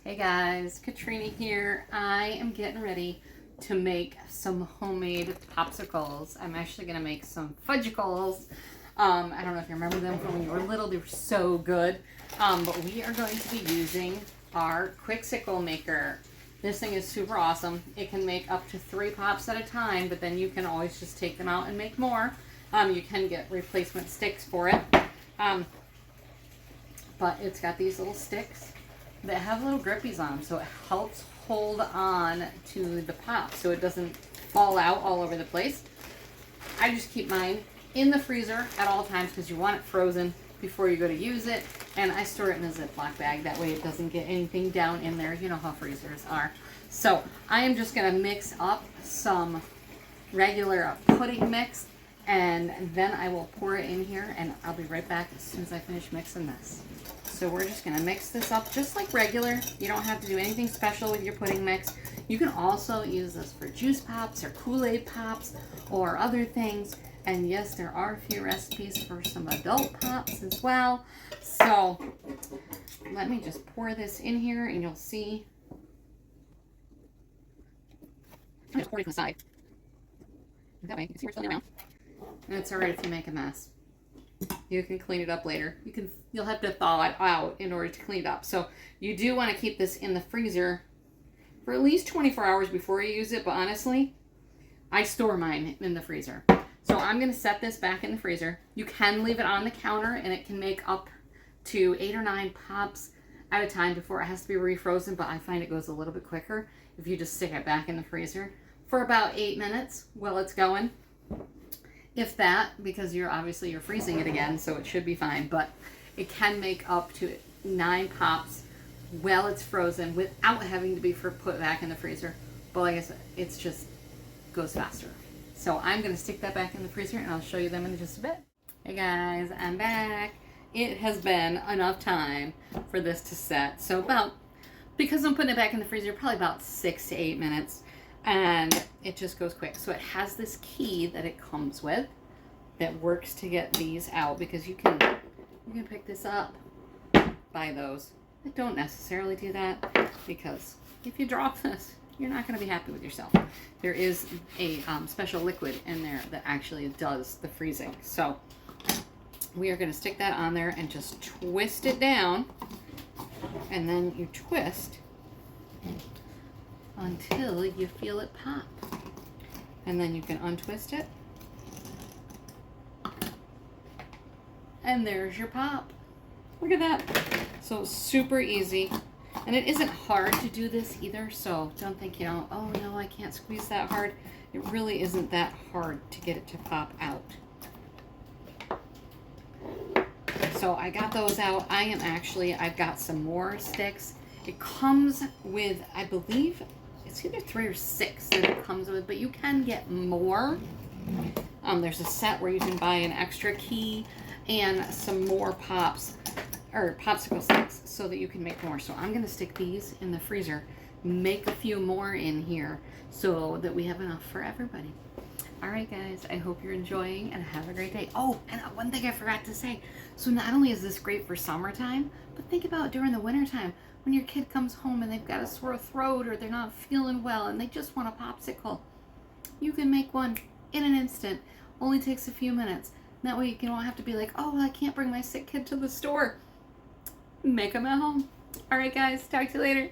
Hey guys, Katrina here. I am getting ready to make some homemade popsicles. I'm actually going to make some fudgicles. I don't know if you remember them from when you were little. They were so good. But we are going to be using our Quicksicle Maker. This thing is super awesome. It can make up to 3 pops at a time, but then you can always just take them out and make more. You can get replacement sticks for it. But it's got these little sticks that have little grippies on them, so it helps hold on to the pop so it doesn't fall out all over the place. I just keep mine in the freezer at all times because you want it frozen before you go to use it, and I store it in a Ziploc bag. That way it doesn't get anything down in there. You know how freezers are. So I am just going to mix up some regular pudding mix, and then I will pour it in here, and I'll be right back as soon as I finish mixing this. So we're just going to mix this up just like regular. You don't have to do anything special with your pudding mix. You can also use this for juice pops or Kool-Aid pops or other things. And yes, there are a few recipes for some adult pops as well. So let me just pour this in here and you'll see. I'm just pouring it on the side. That way you can see where it's going around. And it's alright if you make a mess. You can clean it up later. You'll have to thaw it out in order to clean it up. So you do want to keep this in the freezer for at least 24 hours before you use it. But honestly, I store mine in the freezer. So I'm going to set this back in the freezer. You can leave it on the counter and it can make up to 8 or 9 pops at a time before it has to be refrozen. But I find it goes a little bit quicker if you just stick it back in the freezer for about 8 minutes while it's going. If that, because you're freezing it again, so it should be fine, but it can make up to 9 pops while it's frozen without having to be put back in the freezer. But like I said, it's just goes faster. So I'm going to stick that back in the freezer and I'll show you them in just a bit. Hey guys, I'm back. It has been enough time for this to set. So because I'm putting it back in the freezer, probably about 6 to 8 minutes. And it just goes quick. So it has this key that it comes with that works to get these out, because you can pick this up, buy those. I don't necessarily do that, because if you drop this, you're not going to be happy with yourself. There is a special liquid in there that actually does the freezing. So we are going to stick that on there and just twist it down, and then you twist until you feel it pop. And then you can untwist it. And there's your pop. Look at that. So super easy. And it isn't hard to do this either, so don't think, oh no, I can't squeeze that hard. It really isn't that hard to get it to pop out. So I got those out. I've got some more sticks. It comes with, I believe, it's either 3 or 6 that it comes with, but you can get more. There's a set where you can buy an extra key and some more pops or popsicle sticks so that you can make more. So I'm going to stick these in the freezer, make a few more in here so that we have enough for everybody. All right, guys, I hope you're enjoying and have a great day. Oh, and one thing I forgot to say. So not only is this great for summertime, but think about during the wintertime when your kid comes home and they've got a sore throat or they're not feeling well and they just want a popsicle. You can make one in an instant. Only takes a few minutes. That way you don't have to be like, oh, I can't bring my sick kid to the store. Make them at home. All right, guys, talk to you later.